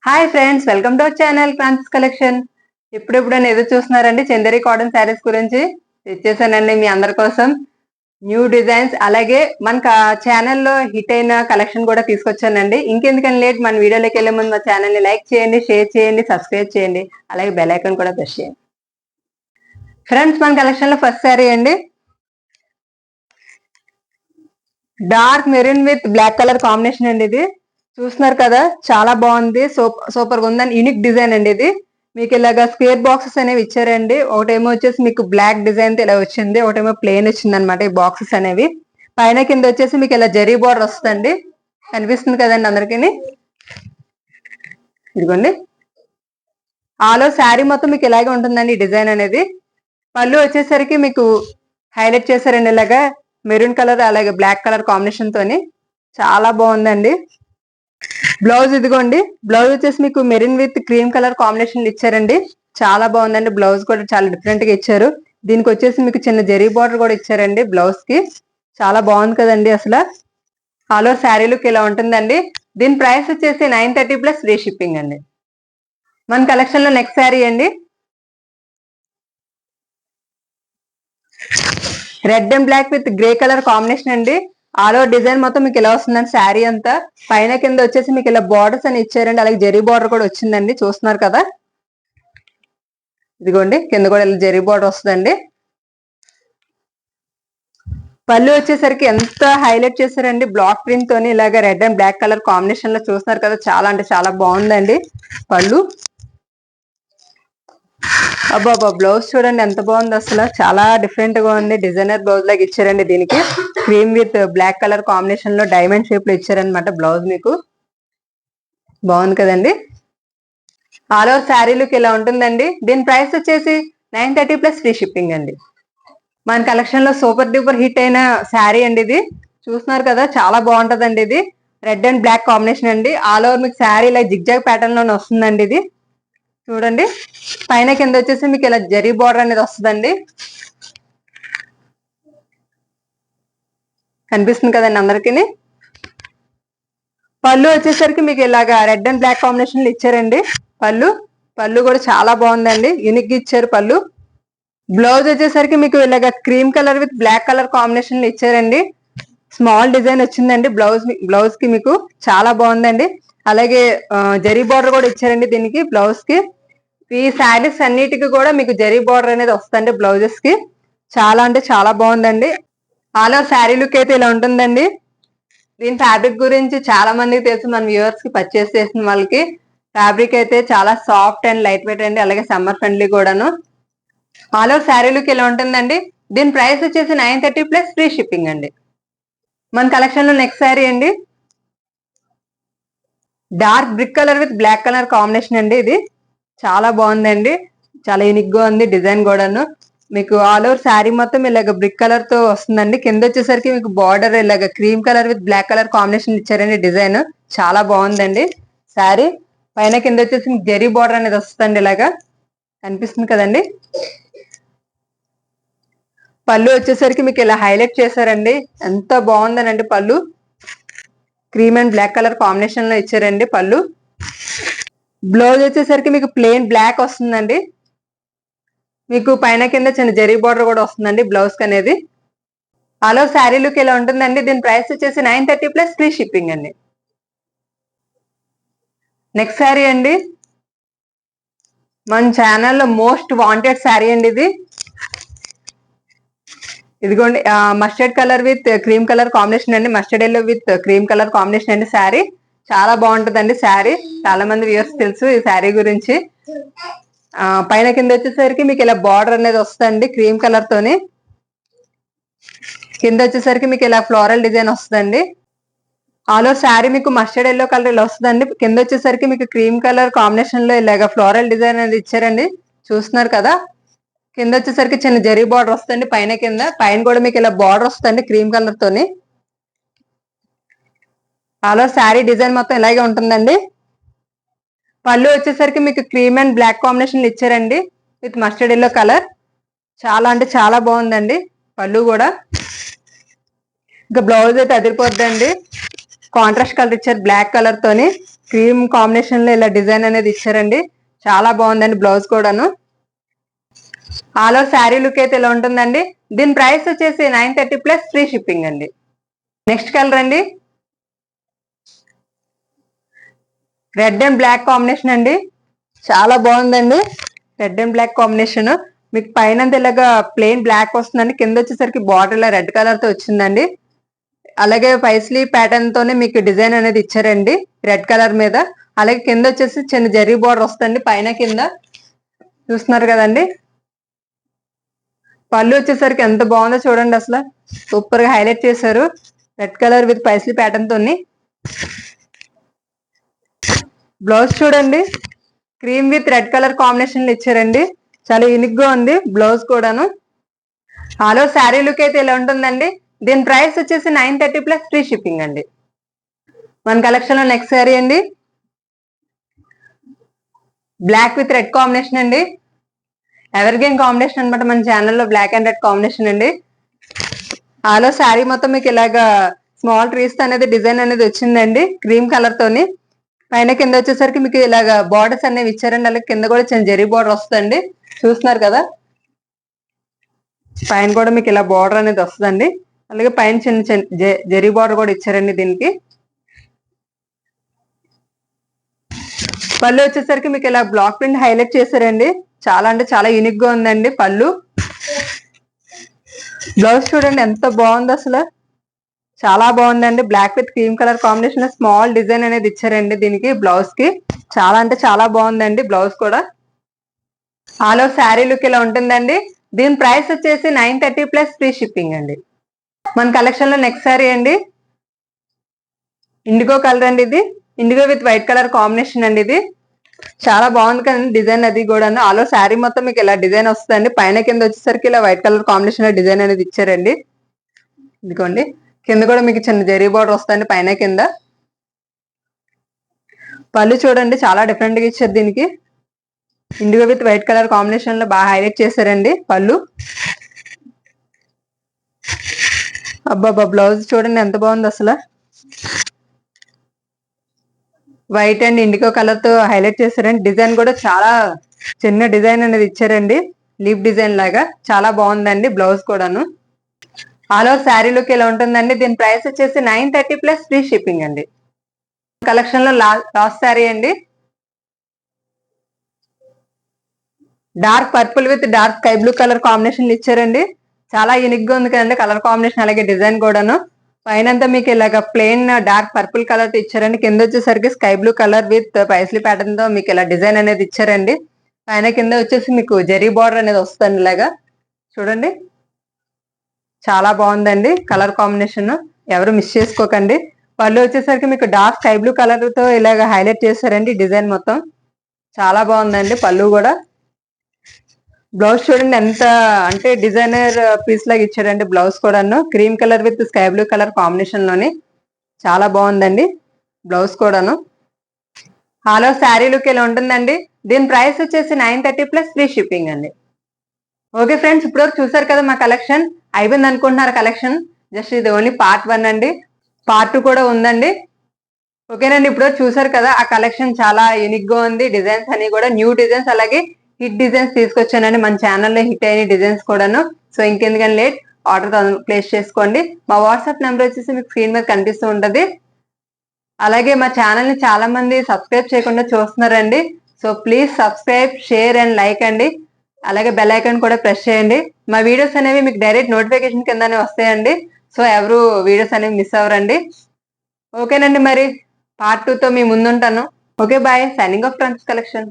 Hi friends, welcome to our channel Francis collection. ఇప్పుడెప్పుడైనా ఎదురు చూస్తున్నారండి చందేరి కాటన్ శారీస్ గురించి తెచ్చేసానండి మీ అందరి కోసం. న్యూ డిజైన్స్ అలాగే మన ఛానల్లో హిట్ అయిన కలెక్షన్ కూడా తీసుకొచ్చానండి. ఇంకెందుకని లేట్, మన వీడియోలోకి వెళ్ళే ముందు మా ఛానల్ ని లైక్ చేయండి, షేర్ చేయండి, సబ్స్క్రైబ్ చేయండి, అలాగే బెల్ ఐకాన్ కూడా ప్రెస్ చేయండి. ఫ్రెండ్స్, మన కలెక్షన్ లో ఫస్ట్ శారీ అండి, dark maroon with black colour combination అండి. ఇది చూస్తున్నారు కదా, చాలా బాగుంది, సూపర్ గా ఉందని యూనిక్ డిజైన్ అండి. ఇది మీకు ఇలాగా స్క్వేర్ బాక్సెస్ అనేవి ఇచ్చారండి. ఒకటేమో వచ్చేసి మీకు బ్లాక్ డిజైన్ తో ఇలా వచ్చింది, ఒకటేమో ప్లేన్ వచ్చింది అనమాట. ఈ బాక్సెస్ అనేవి పైన కింద వచ్చేసి మీకు ఇలా జరీ బార్డర్ వస్తుందండి. కనిపిస్తుంది కదండి అందరికి. ఇదిగోండి, ఆల్ ఓవర్ శారీ మొత్తం మీకు ఇలాగే ఉంటుందండి ఈ డిజైన్ అనేది. పళ్ళు వచ్చేసరికి మీకు హైలైట్ చేశారండి ఇలాగా మెరూన్ కలర్ అలాగే బ్లాక్ కలర్ కాంబినేషన్ తోని, చాలా బాగుందండి. బ్లౌజ్ ఇదిగోండి, బ్లౌజ్ వచ్చేసి మీకు maroon with cream colour combination ఇచ్చారండి. చాలా బాగుందండి. బ్లౌజ్ కూడా చాలా డిఫరెంట్ గా ఇచ్చారు. దీనికి వచ్చేసి మీకు చిన్న జరీ బార్డర్ కూడా ఇచ్చారండి బ్లౌజ్ కి. చాలా బాగుంది కదండి అసలు. ఆల్ ఓవర్ శారీ లుక్ ఇలా ఉంటుందండి. దీని ప్రైస్ వచ్చేసి 930 ప్లస్ ఫ్రీ షిప్పింగ్ అండి. మన కలెక్షన్ లో నెక్స్ట్ శారీ అండి, red and black with grey colour combination అండి. ఆల్ ఓవర్ డిజైన్ మొత్తం మీకు ఇలా వస్తుందండి. శారీ అంతా పైన కింద వచ్చేసి మీకు ఇలా బార్డర్స్ అని ఇచ్చారండి, అలాగే జరీ బార్డర్ కూడా వచ్చిందండి. చూస్తున్నారు కదా, ఇదిగోండి కింద కూడా ఇలా జరీ బార్డర్ వస్తుందండి. పళ్ళు వచ్చేసరికి ఎంత హైలైట్ చేశారండి, బ్లాక్ ప్రింట్ తోని ఇలాగ red and black colour combination లో. చూస్తున్నారు కదా, చాలా అంటే చాలా బాగుందండి పళ్ళు. అబ్బాబా, బ్లౌజ్ చూడండి ఎంత బాగుంది అసలు, చాలా డిఫరెంట్ గా ఉంది. డిజైనర్ బ్లౌజ్ లాగా ఇచ్చారండి. దీనికి cream with black colour combination లో డైమండ్ షేప్ లో ఇచ్చారనమాట బ్లౌజ్. మీకు బాగుంది కదండి. ఆల్ ఓవర్ శారీ లుక్ ఇలా ఉంటుందండి. దీని ప్రైస్ వచ్చేసి 930 ప్లస్ ఫ్రీ షిప్పింగ్ అండి. మన కలెక్షన్ లో సూపర్ డూపర్ హిట్ అయిన శారీ అండి ఇది. చూస్తున్నారు కదా, చాలా బాగుంటదండి. ఇది రెడ్ అండ్ బ్లాక్ కాంబినేషన్ అండి. ఆల్ ఓవర్ మీకు శారీ ఇలా జిగ్జాగ్ ప్యాటర్న్ లోనే వస్తుందండి. ఇది చూడండి, పైన కింద వచ్చేసి మీకు ఇలా జరీ బార్డర్ అనేది వస్తుందండి. కనిపిస్తుంది కదండి అందరికి. పళ్ళు వచ్చేసరికి మీకు ఇలాగా రెడ్ అండ్ బ్లాక్ కాంబినేషన్ లో ఇచ్చారండి. పళ్ళు కూడా చాలా బాగుందండి, యూనిక్ గా ఇచ్చారు పళ్ళు. బ్లౌజ్ వచ్చేసరికి మీకు ఇలాగా cream colour with black colour combination లో ఇచ్చారండి. స్మాల్ డిజైన్ వచ్చిందండి బ్లౌజ్ కి మీకు చాలా బాగుందండి. అలాగే జరీ బార్డర్ కూడా ఇచ్చారండి దీనికి బ్లౌజ్ కి. ఈ శారీస్ అన్నిటికీ కూడా మీకు జరీ బార్డర్ అనేది వస్తుంది బ్లౌజెస్ కి. చాలా అంటే చాలా బాగుందండి. ఆల్ ఓవర్ శారీ లుక్ అయితే ఇలా ఉంటుందండి. దీని ఫ్యాబ్రిక్ గురించి చాలా మందికి తెలుసు, మన వ్యూవర్స్ కి పర్చేస్ చేసిన వాళ్ళకి. ఫ్యాబ్రిక్ అయితే చాలా సాఫ్ట్ అండ్ లైట్ వెయిట్ అండి, అలాగే సమ్మర్ ఫ్రెండ్లీ కూడాను. ఆల్ ఓవర్ శారీ లుక్ ఇలా ఉంటుందండి. దీని ప్రైస్ వచ్చేసి 930 ప్లస్ ఫ్రీ షిప్పింగ్ అండి. మన కలెక్షన్ లో నెక్స్ట్ శారీ అండి, dark brick colour with black colour combination అండి. ఇది చాలా బాగుందండి, చాలా యూనిక్ గా ఉంది డిజైన్ కూడాను. మీకు ఆల్ ఓవర్ శారీ మొత్తం ఇలాగ బ్రిక్ కలర్ తో వస్తుందండి. కింద వచ్చేసరికి మీకు బార్డర్ ఇలాగ cream colour with black colour combination ఇచ్చారండి డిజైన్. చాలా బాగుందండి శారీ. పైన కింద వచ్చేసి మీకు జరీ బార్డర్ అనేది వస్తుందండి, ఇలాగా కనిపిస్తుంది కదండి. పళ్ళు వచ్చేసరికి మీకు ఇలా హైలైట్ చేశారండి, ఎంత బాగుందనండి పళ్ళు. Cream and black colour combination లో ఇచ్చారండి పళ్ళు. బ్లౌజ్ వచ్చేసరికి మీకు ప్లెయిన్ బ్లాక్ వస్తుందండి. మీకు పైన కింద చిన్న జరీ బార్డర్ కూడా వస్తుందండి బ్లౌజ్ కి అనేది. ఆల్ ఓవర్ శారీ లుక్ ఇలా ఉంటుందండి. దీని ప్రైస్ వచ్చేసి 930 ప్లస్ ఫ్రీ షిప్పింగ్ అండి. నెక్స్ట్ శారీ అండి, మన ఛానల్లో మోస్ట్ వాంటెడ్ శారీ అండి ఇది. ఇదిగోండి, mustard colour with cream colour combination అండి. Mustard yellow with cream colour combination అండి శారీ. చాలా బాగుంటుందండి శారీ. చాలా మంది వ్యూవర్స్ తెలుసు ఈ శారీ గురించి. పైన కింద వచ్చేసరికి మీకు ఇలా బార్డర్ అనేది వస్తుందండి క్రీమ్ కలర్ తోని. కింద వచ్చేసరికి మీకు ఇలా ఫ్లోరల్ డిజైన్ వస్తుందండి. ఆల్ ఓవర్ శారీ మీకు మస్టర్డ్ ఎల్లో కలర్ ఇలా వస్తుందండి. కింద వచ్చేసరికి మీకు క్రీమ్ కలర్ కాంబినేషన్ లో ఇలాగ ఫ్లోరల్ డిజైన్ అనేది ఇచ్చారండి. చూస్తున్నారు కదా, కింద వచ్చేసరికి చిన్న జరీ బార్డర్ వస్తుంది పైన కింద. పైన కూడా మీకు ఇలా బార్డర్ వస్తుంది క్రీమ్ కలర్ తోని. ఆల్ ఓవర్ శారీ డిజైన్ మొత్తం ఇలాగే ఉంటుందండి. పళ్ళు వచ్చేసరికి మీకు క్రీమ్ అండ్ బ్లాక్ కాంబినేషన్ ఇచ్చారండి విత్ మస్టర్డ్ ఎల్లో కలర్. చాలా అంటే చాలా బాగుందండి పళ్ళు కూడా. ఇంకా బ్లౌజ్ అయితే అదిరిపోద్దండి, కాంట్రాస్ట్ కలర్ ఇచ్చారు బ్లాక్ కలర్ తోని. క్రీమ్ కాంబినేషన్ లో ఇలా డిజైన్ అనేది ఇచ్చారండి. చాలా బాగుందండి బ్లౌజ్ కూడాను. ఆల్ ఓవర్ శారీ లుక్ అయితే ఇలా ఉంటుందండి. దీని ప్రైస్ వచ్చేసి 930 ప్లస్ ఫ్రీ షిప్పింగ్ అండి. నెక్స్ట్ కలర్ అండి, రెడ్ అండ్ బ్లాక్ కాంబినేషన్ అండి. చాలా బాగుందండి రెడ్ అండ్ బ్లాక్ కాంబినేషన్. మీకు పైన ఇలాగా ప్లెయిన్ బ్లాక్ వస్తుందండి, కింద వచ్చేసరికి బార్డర్ ఇలా రెడ్ కలర్ తో వచ్చిందండి. అలాగే పైస్లీ ప్యాటర్న్ తోనే మీకు డిజైన్ అనేది ఇచ్చారండి రెడ్ కలర్ మీద. అలాగే కింద వచ్చేసి చిన్న జరీ బార్డర్ వస్తుంది పైన కింద, చూస్తున్నారు కదండి. పళ్ళు వచ్చేసరికి ఎంత బాగుందో చూడండి, అసలు సూపర్ గా హైలైట్ చేశారు red colour with Paisley pattern తోని. బ్లౌజ్ చూడండి, cream with red colour combination లో ఇచ్చారండి. చాలా యూనిక్ గా ఉంది బ్లౌజ్ కూడాను. ఆల్ ఓవర్ శారీ లుక్ అయితే ఇలా ఉంటుందండి. దీని ప్రైస్ వచ్చేసి 930 ప్లస్ ఫ్రీ షిప్పింగ్ అండి. మన కలెక్షన్ లో నెక్స్ట్ శారీ అండి, బ్లాక్ విత్ రెడ్ కాంబినేషన్ అండి. ఎవర్గ్రీన్ కాంబినేషన్ అనమాట మన ఛానల్లో, బ్లాక్ అండ్ రెడ్ కాంబినేషన్ అండి. ఆల్ ఓవర్ శారీ మొత్తం మీకు ఇలాగా స్మాల్ ట్రీస్ అనేది డిజైన్ అనేది వచ్చిందండి క్రీమ్ కలర్ తోని. పైన కింద వచ్చేసరికి మీకు ఇలాగా బార్డర్స్ అనేవి ఇచ్చారండి. అలాగే కింద కూడా చిన్న జరీ బార్డర్ వస్తుందండి, చూస్తున్నారు కదా. పైన కూడా మీకు ఇలా బార్డర్ అనేది వస్తుందండి. అలాగే పైన చిన్న చిన్న జరీ బార్డర్ కూడా ఇచ్చారండి దీనికి. పళ్ళు వచ్చేసరికి మీకు ఇలా బ్లాక్ ప్రింట్ హైలైట్ చేశారండి. చాలా అంటే చాలా యూనిక్ గా ఉందండి పళ్ళు. బ్లౌజ్ చూడండి ఎంత బాగుంది అసలు, చాలా బాగుందండి. Black with cream colour combination లో స్మాల్ డిజైన్ అనేది ఇచ్చారండి దీనికి బ్లౌజ్ కి. చాలా అంటే చాలా బాగుందండి బ్లౌజ్ కూడా. ఆల్ ఓవర్ శారీ లుక్ ఇలా ఉంటుందండి. దీని ప్రైస్ వచ్చేసి 930 ప్లస్ ఫ్రీ షిప్పింగ్ అండి. మన కలెక్షన్ లో నెక్స్ట్ శారీ అండి, ఇండిగో కలర్ అండి. ఇది IndiGo with white colour combination అండి. ఇది చాలా బాగుంది కదండి డిజైన్ అది కూడా. ఆల్ ఓవర్ శారీ మొత్తం మీకు ఇలా డిజైన్ వస్తుందండి. పైన కింద వచ్చేసరికి ఇలా వైట్ కలర్ కాంబినేషన్ లో డిజైన్ అనేది ఇచ్చారండి. ఇదిగోండి, కింద కూడా మీకు చిన్న జరీ బార్డర్ వస్తుంది పైన కింద. పళ్ళు చూడండి చాలా డిఫరెంట్ గా ఇచ్చారు దీనికి. IndiGo with white colour combination లో బాగా హైలైట్ చేశారండి పళ్ళు. అబ్బాబ్బా, బ్లౌజ్ చూడండి ఎంత బాగుంది అసలు. వైట్ అండ్ ఇండిగో కలర్ తో హైలైట్ చేశారండి. డిజైన్ కూడా చాలా చిన్న డిజైన్ అనేది ఇచ్చారండి, లీఫ్ డిజైన్ లాగా. చాలా బాగుందండి బ్లౌజ్ కూడాను. ఆల్ ఓవర్ శారీ లుక్ ఇలా ఉంటుందండి. దీని ప్రైస్ వచ్చేసి 930 ప్లస్ ఫ్రీ షిప్పింగ్ అండి. కలెక్షన్ లో లాస్ట్ శారీ అండి, dark purple with dark sky blue colour combination ఇచ్చారండి. చాలా యూనిక్ గా ఉంది కదండి కలర్ కాంబినేషన్, అలాగే డిజైన్ కూడాను. పైనంతా మీకు ఇలాగ ప్లెయిన్ డార్క్ పర్పుల్ కలర్ తో ఇచ్చారండి. కింద వచ్చేసరికి sky blue colour with Paisley pattern తో మీకు ఇలా డిజైన్ అనేది ఇచ్చారండి. పైన కింద వచ్చేసి మీకు జరీ బార్డర్ అనేది వస్తుంది ఇలాగా, చూడండి. చాలా బాగుందండి కలర్ కాంబినేషన్, ఎవరు మిస్ చేసుకోకండి. పళ్ళు వచ్చేసరికి మీకు డార్క్ స్కై బ్లూ కలర్ తో ఇలాగ హైలైట్ చేశారండి డిజైన్ మొత్తం. చాలా బాగుందండి పళ్ళు కూడా. బ్లౌజ్ చూడండి ఎంత అంటే డిజైనర్ పీస్ లాగా ఇచ్చాడండి బ్లౌజ్ కూడాను. Cream colour with sky blue colour combination లోని చాలా బాగుందండి బ్లౌజ్ కూడాను. ఆల్ ఓవర్ శారీ లుక్ ఇలా ఉంటుందండి. దీని ప్రైస్ వచ్చేసి 930 ప్లస్ ఫ్రీ షిప్పింగ్ అండి. ఓకే ఫ్రెండ్స్, ఇప్పుడు చూసారు కదా మా కలెక్షన్. అయిపోయింది అనుకుంటున్నారు కలెక్షన్? జస్ట్ ఇది ఓన్లీ పార్ట్ 1 అండి, పార్ట్ 2 కూడా ఉందండి. ఓకేనండి, ఇప్పుడు చూసారు కదా ఆ కలెక్షన్ చాలా యూనిక్ గా ఉంది. డిజైన్స్ అన్ని కూడా న్యూ డిజైన్స్, అలాగే హిట్ డిజైన్స్ తీసుకొచ్చానండి మన ఛానల్లో, హిట్ అయిన డిజైన్స్ కూడాను. సో ఇంకెందుకని లేట్, ఆర్డర్ ప్లేస్ చేసుకోండి. మా వాట్సాప్ నెంబర్ వచ్చేసి మీకు స్క్రీన్ మీద కనిపిస్తూ ఉంటది. అలాగే మా ఛానల్ ని చాలా మంది సబ్స్క్రైబ్ చేయకుండా చూస్తున్నారండి. So please subscribe, share and like అండి. అలాగే బెల్ ఐకాన్ కూడా ప్రెస్ చేయండి. మా వీడియోస్ అనేవి మీకు డైరెక్ట్ నోటిఫికేషన్ కిందనే వస్తాయండి. సో ఎవరు వీడియోస్ అనేవి మిస్ అవ్వరండి. ఓకేనండి, మరి పార్ట్ 2 తో మీ ముందుంటాను. Okay bye, signing off friends collection.